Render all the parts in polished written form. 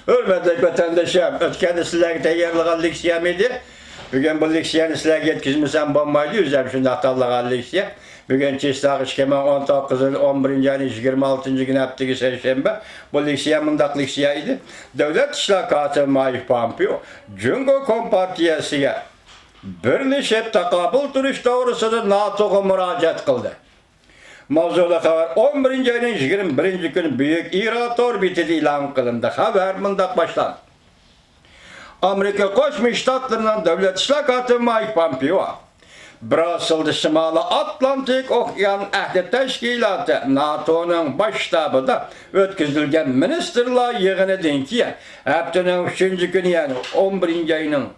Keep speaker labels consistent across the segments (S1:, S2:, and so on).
S1: Hürmetli vatandaşım, ötkeni sizlerge tayyorlagan leksiyam idi. Bugün bu leksiyani sizlerge yetkizmesem bombaydı, üzerim şunda atallagan leksiya. Bugün çistağı işkemen 19 11. ayın 26. gün haftığı Perşembe. Bu leksiya mındak leksiya idi. Devlet İşlakatı Mike Pompeo, Cumhur Kompartiyası'ya birleşip takabül duruş doğrusunda NATO'ya müracaat kıldı. Mavzuda haber 11. ayın 21. günü büyük İran orbitide ilan kılındı. Haber mındak başlandı. Amerika Koşmuş Ştatlarının Devlet İşlakatı Mike Pompeo, Brüssel'de Şimalı Atlantik Okyan Ahdi Teşkilatı NATO'nun baş ştabında ötküzülgen ministerler yığını ki haftanın 3. günü yani 11. ayının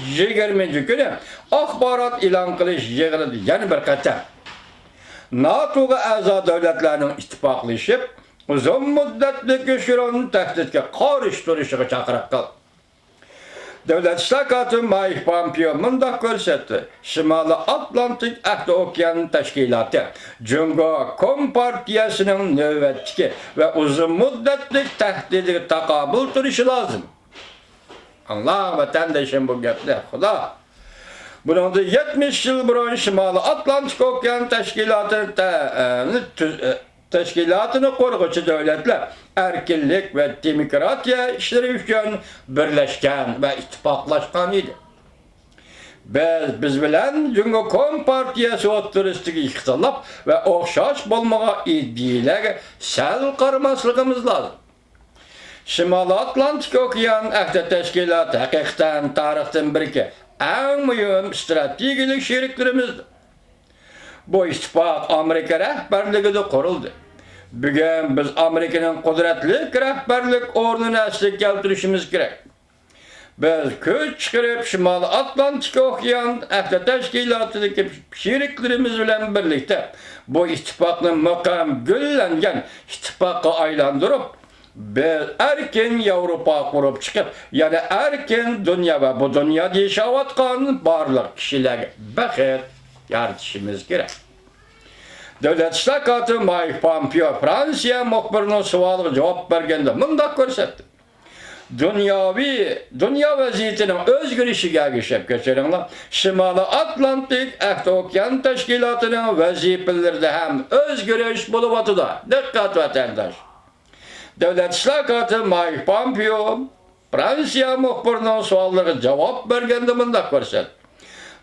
S1: 20. günü akbarat ilan kılış yığını yani bir katem. NATO'ga a'zo devletlerinin ittifaqlaşıp uzun müddetli güçlerini tehditke qarshi turishga chaqiriq qildi. Devlet İşlakatı Mike Pompeo mındak ko'rsatdi. Shimoliy Atlantik Ahdi Okean Tashkiloti Cumhur Kompartiyasining navbatdagi ve uzun müddetli tehdidiga taqobil turishi lozim. Allah vatandaşım bu gapni Xudo. Bunun da 70 yıl burun Şimali Atlantik Okyan Teşkilatı'nı koruyucu devletler erkinlik ve demokratiya işleri için birleşken ve ittifaklaşkan idi. Biz bilen Cumhur Kompartiyası oturistiki ihtilaf ve okşaş bulmağa iddialar sel karmaslığımız lazım. Şimali Atlantik Okyan Ahdi Teşkilatı hakikaten tarihten biriki en mühim stratejik şeriklerimizdir. Bu ittifak Amerika rehberliğinde kuruldu. Bugün biz Amerika'nın kudretli rehberlik ordunu eslik keltirişimiz gerek. Biz güç çıkarıp Şimali Atlantik Okyan Ahdi Teşkilatı'daki şeriklerimiz bilen birlikte bu ittifakın mükemmel güllengen ittifakı aylandırıp biz erken Avrupa kurup çıkıp yani erken dünya ve bu dünya yaşayatkan barlık kişiler bakır yaratışımız gerek. Devlet İşlakatı Mike Pompeo Fransa muhbirinin sualıga cevap bergende mındak ko'rsatdi. Dünya vaziyetinin özgürüşüge erişip geçerenler Şimali Atlantik Ahdi Okyan Teşkilatı'nın vazifelerinde hem özgürüş buluvatıda. Dikkat vatandaş. Devlet İşlakatı Mike Pompeo Fransa muhbirinin suallarına cevap bergende mındak ko'rsatdi.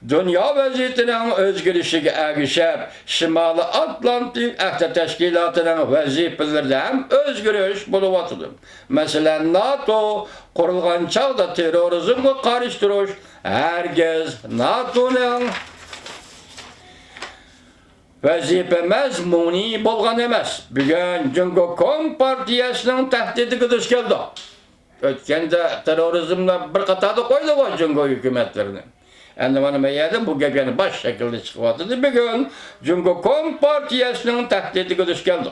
S1: Dünya vaziyetinin özgürlüğüne erişip Şimali Atlantik Ahdi Teşkilatı'nın vazifelerinde hem özgürlüş buluvatıdır. Mesela NATO kurulgan çağda terörizmle karşı duruş herkes NATO'nun vazife mezmuni bolgan emas. Bugün Cumhur Kompartiyasının tehdidiga duch keldi. Ötkende terörizmle bir qatorda qo'ydi o Cumhur hükümetlerini. Endi mana meyada bu gap yana baş şekilde çıkıvatıdı. Bugün Cumhur Kompartiyasının tehdidiga duch keldi.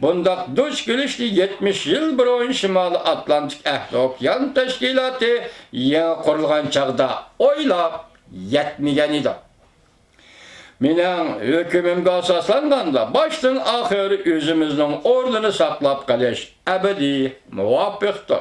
S1: Bundak duch kelishli 70 yıl burun Şimali Atlantik Ahdi Okyan Teşkilatı yangi qurilgan chaqda o'ylab yetmagan edi. Mening hükümümge asaslanganda baştan ahir özümüzün ordunu saklap qalish abadiy muvaffaqdir.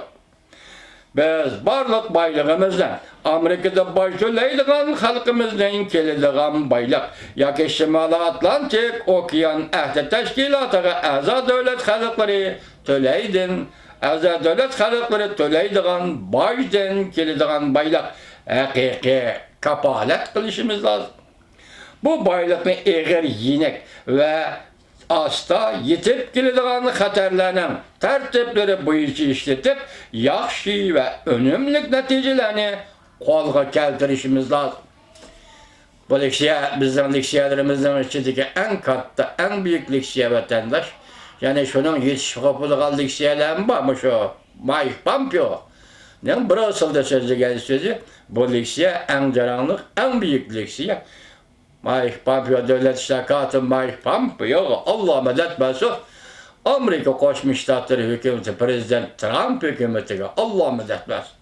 S1: Biz barlık baylığımızdan Amerika'da başlaydigan halkımızdan keladigan baylık yoki Şimali Atlantik Okyan Ahdi Teşkilatı'ga a'zo devlet halkları to'laydin. A'zo devlet halkları to'laydigan boydan keladigan baylık haqiqiy kapolat qilishimiz lazım. Bu baylıkni eğer yinek ve asta yetip keladigan xatarlarning tartibleri bo'yicha ishlatib, yaxshi ve önümlük neticelerini qo'lga keltirishimiz lazım. Bu leksiya bizning leksiyalarimizning ichidagi eng katta, eng büyük leksiya vatandaş. Yani şunun yetişip qolgan leksiyalar bor, şu Mike Pompeo. Ne Brüssel'de so'zlagan so'zi bu leksiya eng jarangli, eng büyük leksiya. Mike Pompeo Devlet İşlakatı Mike Pompeo Allah medet versin. Amerika Koşmuş Ştatları hükümeti Prezident Trump hükümetiga Allah medet versin.